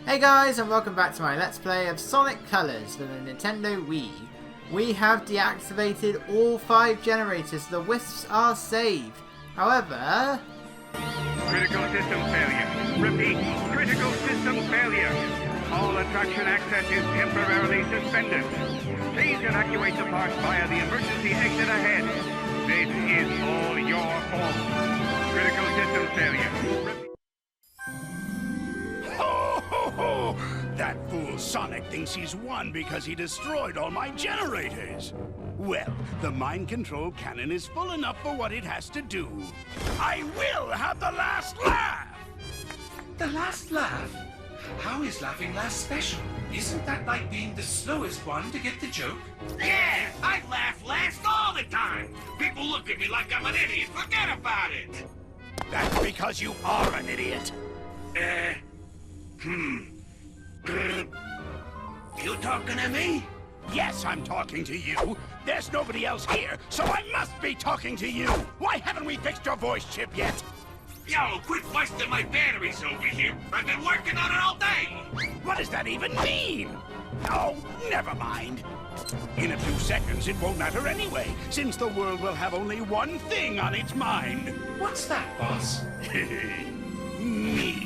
Hey guys, and welcome back to my Let's Play of Sonic Colors for the Nintendo Wii. We have deactivated all 5 generators, the Wisps are saved. However... Critical system failure. Repeat, critical system failure. All attraction access is temporarily suspended. Please evacuate the park via the emergency exit ahead. This is all your fault. Critical system failure. Ho, ho, ho! That fool Sonic thinks he's won because he destroyed all my generators. Well, the mind control cannon is full enough for what it has to do. I will have the last laugh! The last laugh? How is laughing last special? Isn't that like being the slowest one to get the joke? Yeah, I laugh last all the time. People look at me like I'm an idiot. Forget about it. That's because you are an idiot. You talking to me? Yes, I'm talking to you. There's nobody else here, so I must be talking to you. Why haven't we fixed your voice chip yet? Yo, quit busting my batteries over here. I've been working on it all day. What does that even mean? Oh, never mind. In a few seconds, it won't matter anyway, since the world will have only one thing on its mind. What's that, boss? Me.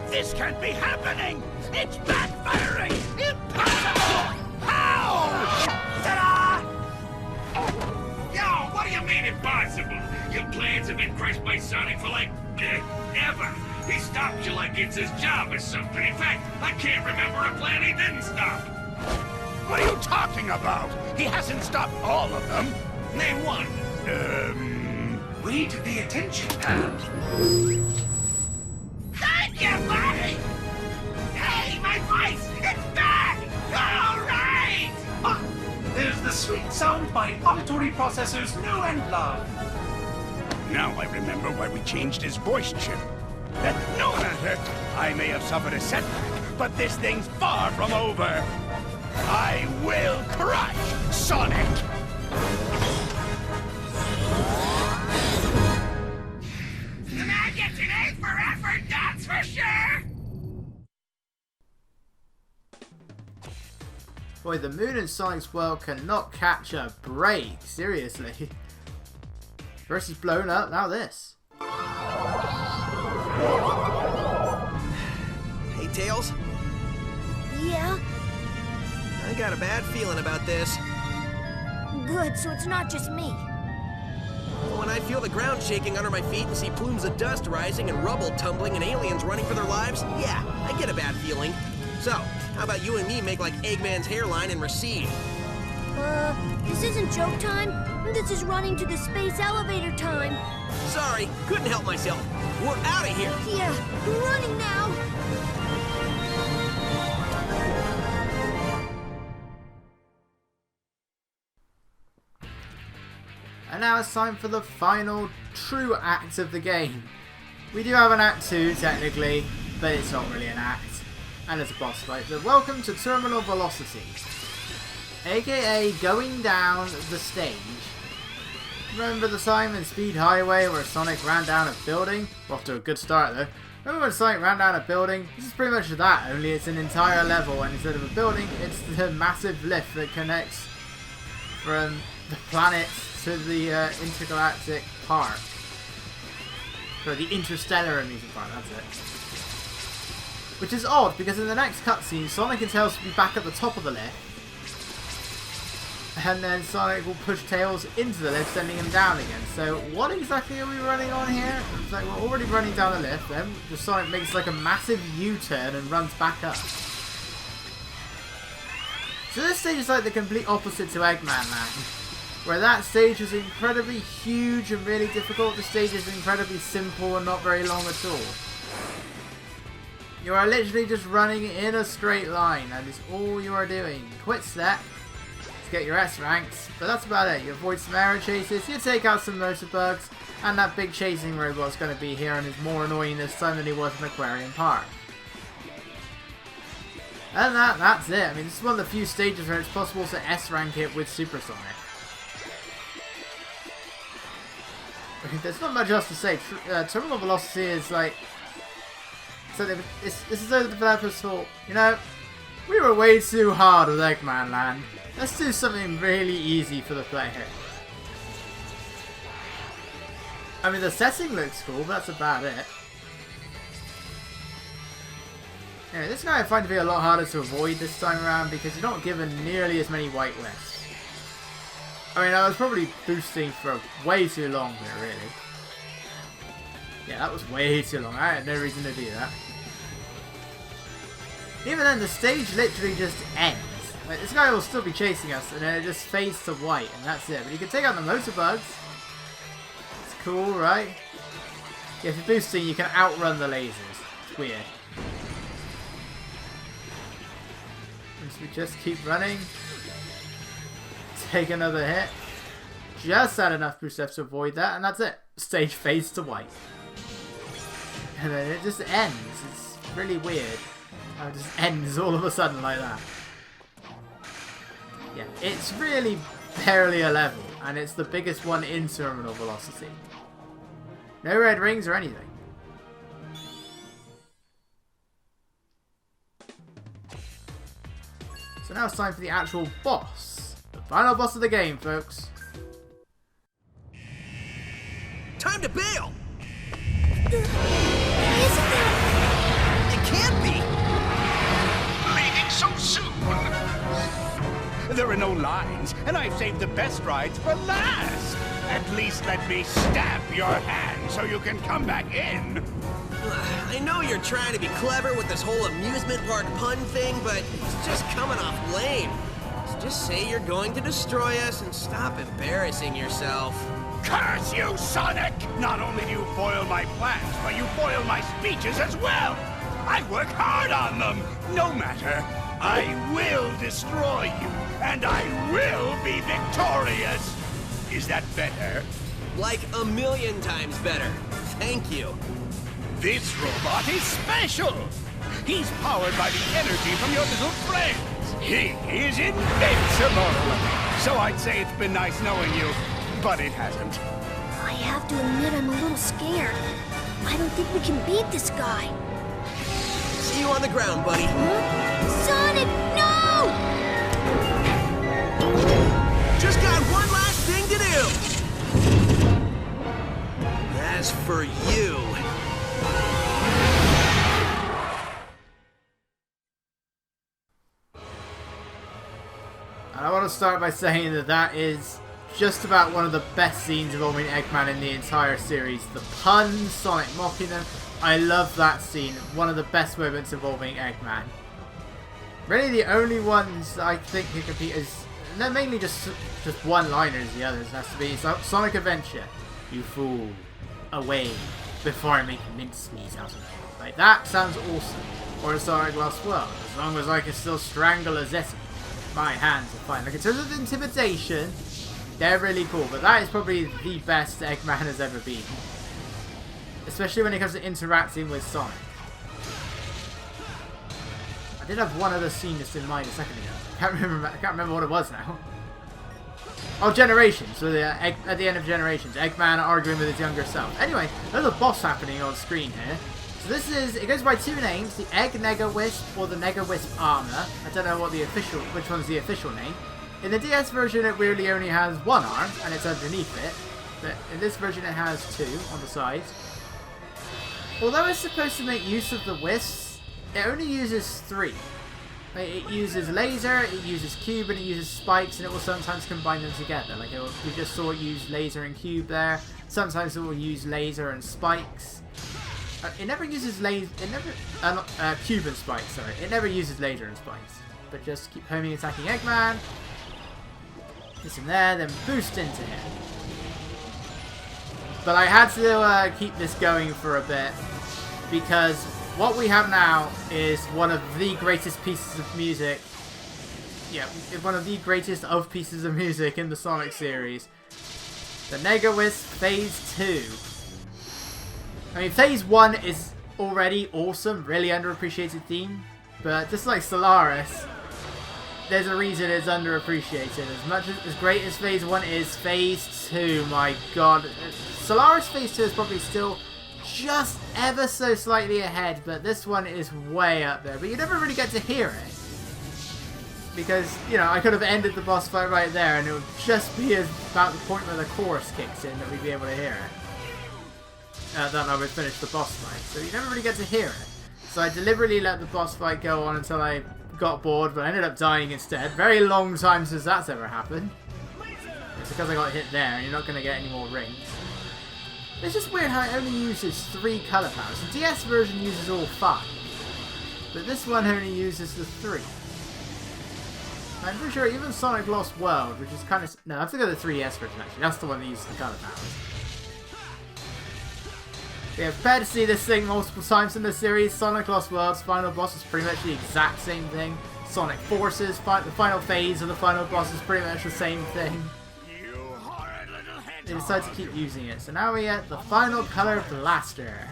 This can't be happening! It's backfiring! Impossible! How? Ta-da! Yo, what do you mean impossible? Your plans have been crushed by Sonic for like, ever. He stopped you like it's his job or something. In fact, I can't remember a plan he didn't stop. What are you talking about? He hasn't stopped all of them. Name one. Read the attention pad. Thank you, buddy! Hey, my voice! It's back! All right! Ah, there's the sweet sound my auditory processors know and love. Now I remember why we changed his voice chip. No matter, I may have suffered a setback, but this thing's far from over. I will crush Sonic! The man gets an A for effort, that's for sure! Boy, the moon in Sonic's world cannot catch a break. Seriously. First he's blown up, now this. Hey, Tails. Yeah? I got a bad feeling about this. Good, so it's not just me. When I feel the ground shaking under my feet and see plumes of dust rising and rubble tumbling and aliens running for their lives, yeah, I get a bad feeling. So, how about you and me make like Eggman's hairline and recede? This isn't joke time. This is running to the space elevator time. Sorry, couldn't help myself. We're out of here. Yeah, we're running now. And now it's time for the final true act of the game. We do have an act 2 technically, but it's not really an act. And it's a boss fight. So welcome to Terminal Velocity, aka going down the stage. Remember the time in Speed Highway where Sonic ran down a building? We're off to a good start though. Remember when Sonic ran down a building? This is pretty much that, only it's an entire level, and instead of a building, it's the massive lift that connects from the planet to the intergalactic park. For the interstellar amusement park, that's it. Which is odd, because in the next cutscene, Sonic and Tails will be back at the top of the lift. And then Sonic will push Tails into the lift, sending him down again. So what exactly are we running on here? It's like we're already running down the lift, then just Sonic makes like a massive U-turn and runs back up. So this stage is like the complete opposite to Eggman Land, where that stage is incredibly huge and really difficult. The stage is incredibly simple and not very long at all. You are literally just running in a straight line, that is all you are doing. Quick step to get your S ranks, but that's about it. You avoid some arrow chases, you take out some motor bugs, and that big chasing robot's going to be here and is more annoying this time than he was in Aquarium Park. And that's it. I mean, this is one of the few stages where it's possible to S rank it with Supersonic. There's not much else to say. Terminal velocity is like... So this is though the developers thought, you know, we were way too hard with Eggman Land. Let's do something really easy for the player. I mean, the setting looks cool, but that's about it. Yeah, this guy I find to be a lot harder to avoid this time around because you're not given nearly as many white lists. I mean, I was probably boosting for way too long here, really. Yeah, that was way too long. I had no reason to do that. Even then, the stage literally just ends. Like, this guy will still be chasing us, and then it just fades to white, and that's it. But you can take out the motor bugs. It's cool, right? Yeah, if you're boosting, you can outrun the lasers. It's weird. So we just keep running. Take another hit. Just had enough boost left to avoid that, and that's it. Stage fades to white. And then it just ends. It's really weird how it just ends all of a sudden like that. Yeah, it's really barely a level, and it's the biggest one in terminal velocity. No red rings or anything. So now it's time for the actual boss. The final boss of the game, folks. Time to bail! Isn't there? It can't be! Leaving so soon! There are no lines, and I've saved the best rides for last. At least let me stamp your hand so you can come back in. I know you're trying to be clever with this whole amusement park pun thing, but it's just coming off lame. So just say you're going to destroy us and stop embarrassing yourself. Curse you, Sonic! Not only do you foil my plans, but you foil my speeches as well! I work hard on them! No matter, I will destroy you, and I will be victorious! Is that better? Like 1,000,000 times better. Thank you. This robot is special! He's powered by the energy from your little friends! He is invincible! So I'd say it's been nice knowing you, but it hasn't. I have to admit I'm a little scared. I don't think we can beat this guy. See you on the ground, buddy. Sonic, no! Just got one last thing to do. As for you... And I want to start by saying that that is just about one of the best scenes involving Eggman in the entire series. The puns, Sonic mocking them. I love that scene. One of the best moments involving Eggman. Really the only ones that I think who compete is... And they're mainly just one-liners, the others. It has to be Sonic Adventure. You fool. Away. Before I make mincemeat out of you. Like, that sounds awesome. Or Sonic Lost World. As long as I can still strangle a Zetty. My hands are fine. Like, in terms of intimidation, they're really cool. But that is probably the best Eggman has ever been. Especially when it comes to interacting with Sonic. I did have one other scene just in mind a second ago. I can't remember what it was now. Oh, Generations. So at the end of Generations, Eggman arguing with his younger self. Anyway, there's a boss happening on screen here. So this is, it goes by two names, the Egg Nega Wisp or the Nega Wisp Armor. I don't know which one's the official name. In the DS version, it really only has one arm, and it's underneath it. But in this version, it has two on the sides. although it's supposed to make use of the wisps, it only uses 3. Like, it uses laser, it uses cube, and it uses spikes, and it will sometimes combine them together. Like, we just saw it use laser and cube there. Sometimes it will use laser and spikes. It never uses laser. It never cube and spikes. Sorry, it never uses laser and spikes. But just keep homing attacking Eggman. Get him there, then boost into him. But I had to keep this going for a bit because what we have now is one of the greatest pieces of music. Yeah, one of the greatest of pieces of music in the Sonic series. The Nega Wisp Phase 2. I mean, Phase 1 is already awesome, really underappreciated theme. But just like Solaris, there's a reason it's underappreciated. As great as Phase 1 is, Phase 2, my god. Solaris Phase 2 is probably still just ever so slightly ahead, but this one is way up there. But you never really get to hear it. Because, you know, I could have ended the boss fight right there and it would just be about the point where the chorus kicks in that we'd be able to hear it. Then I would finish the boss fight. So you never really get to hear it. So I deliberately let the boss fight go on until I got bored, but I ended up dying instead. Very long time since that's ever happened. It's because I got hit there and you're not going to get any more rings. It's just weird how it only uses 3 color powers. The DS version uses all 5. But this one only uses the 3. I'm pretty sure even Sonic Lost World, which is kind of... No, I have to go to the 3DS version actually. That's the one that uses the color powers. We have prepared to see this thing multiple times in the series. Sonic Lost World's final boss is pretty much the exact same thing. Sonic Forces, the final phase of the final boss is pretty much the same thing. They decided to keep using it. So now we get the final color blaster.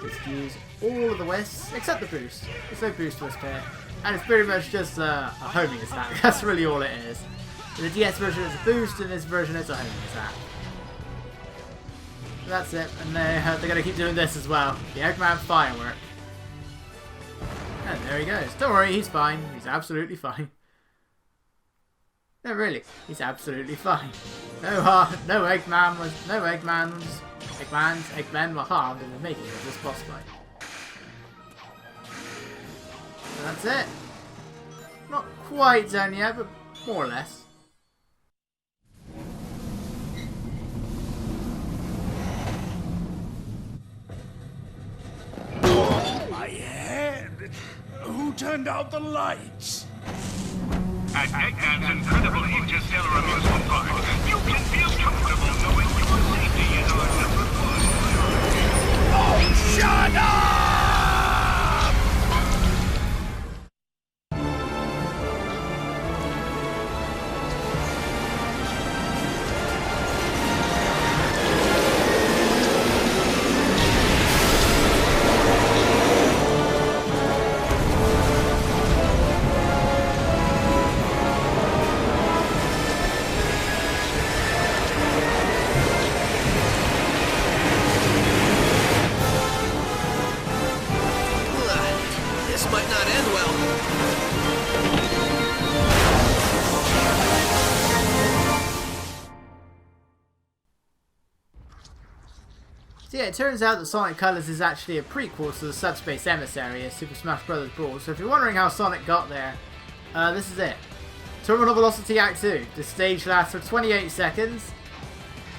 Just use all of the wisps, except the boost. There's no boost wisp here. And it's pretty much just a homing attack. That's really all it is. In the DS version is a boost, and this version is a homing attack. So that's it. And they're going to keep doing this as well. The Eggman firework. And there he goes. Don't worry, he's fine. He's absolutely fine. No, really, he's absolutely fine. Eggmen were harmed in the making of this boss fight. So that's it. Not quite done yet, but more or less. My head! Who turned out the lights? At Eggman's incredible interstellar amusement park, you can feel comfortable knowing your safety is our number one. Oh, shut up! So yeah, it turns out that Sonic Colors is actually a prequel to the Subspace Emissary, a Super Smash Bros. Brawl. So if you're wondering how Sonic got there, this is it. Terminal Velocity Act 2. The stage lasts for 28 seconds.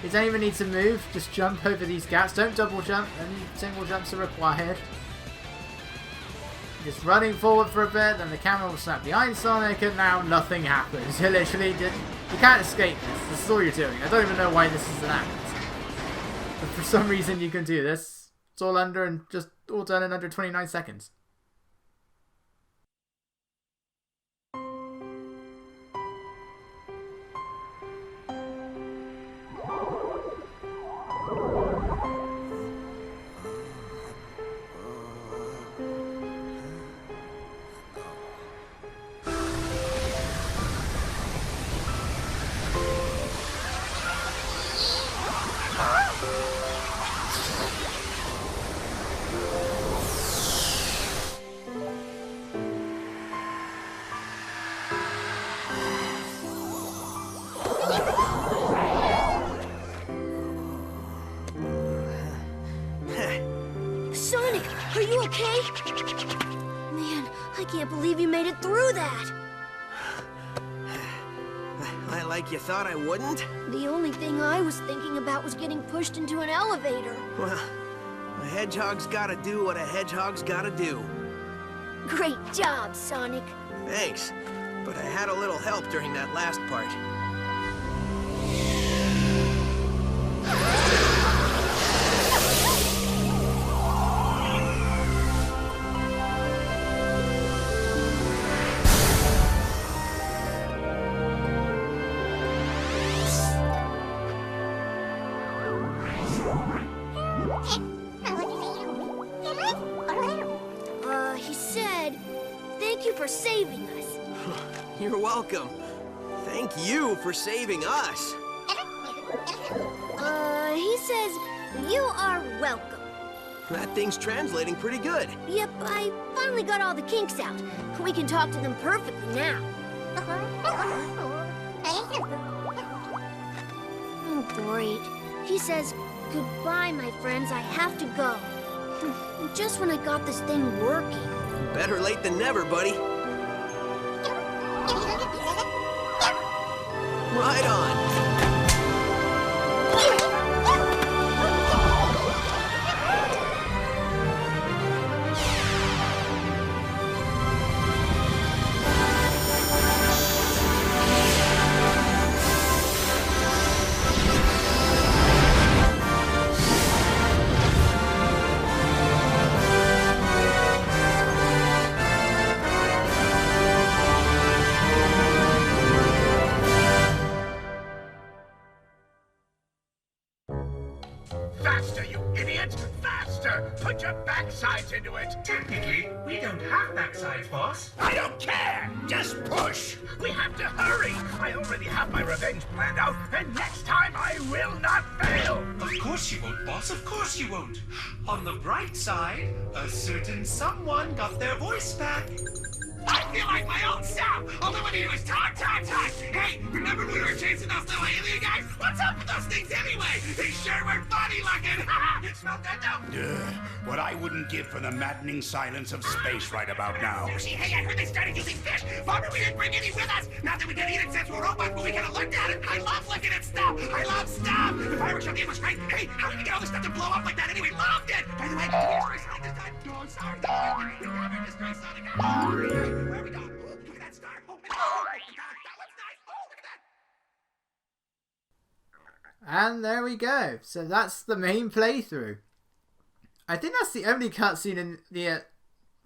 You don't even need to move, just jump over these gaps. Don't double jump, only single jumps are required. Just running forward for a bit, then the camera will snap behind Sonic, and now nothing happens. You literally didn't. You can't escape this. This is all you're doing. I don't even know why this is an act. But for some reason you can do this. It's all done in under 29 seconds. Are you okay? Man, I can't believe you made it through that. Like you thought I wouldn't? The only thing I was thinking about was getting pushed into an elevator. Well, a hedgehog's gotta do what a hedgehog's gotta do. Great job, Sonic. Thanks, but I had a little help during that last part. He said, thank you for saving us. You're welcome. Thank you for saving us. He says, you are welcome. That thing's translating pretty good. Yep, I finally got all the kinks out. We can talk to them perfectly now. Oh, great. He says, goodbye, my friends, I have to go. Just when I got this thing working. Better late than never, buddy. Right on. Faster, you idiot! Faster! Put your backsides into it! Technically, we don't have backsides, boss. I don't care! Just push! We have to hurry! I already have my revenge planned out, and next time I will not fail! Of course you won't, boss. Of course you won't. On the bright side, a certain someone got their voice back. I feel like my old self! All I want to do is talk! Hey, remember when we were chasing those little alien guys? What's up with those things anyway? They sure were funny looking! Smell that though? What I wouldn't give for the maddening silence of space right about now. Sushi, hey, I heard they started using fish! Bummer we didn't bring any with us! Not that we can eat it since we're robots, but we could have looked at it! I love looking at stuff! I love stuff! The fireworks show the was great! Hey, how did we get all this stuff to blow up like that anyway? Loved it! By the way, did we destroy Sonic this time? No, I'm sorry. We never destroyed Sonic! Where are we going? Look at that star! Oh my God! That looks nice! Oh, look at that! And there we go. So that's the main playthrough. I think that's the only cutscene in the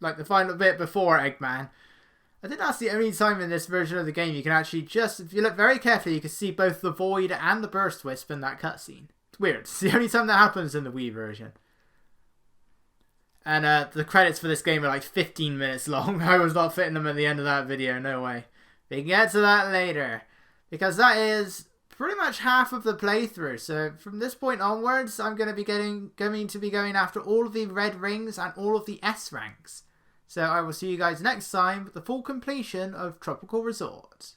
the final bit before Eggman. I think that's the only time in this version of the game you can actually just, if you look very carefully, you can see both the Void and the Burst Wisp in that cutscene. It's weird. It's the only time that happens in the Wii version. And the credits for this game are like 15 minutes long. I was not fitting them at the end of that video, no way. We can get to that later. Because that is pretty much half of the playthrough. So from this point onwards, I'm going to be going after all of the red rings and all of the S ranks. So I will see you guys next time with the full completion of Tropical Resort.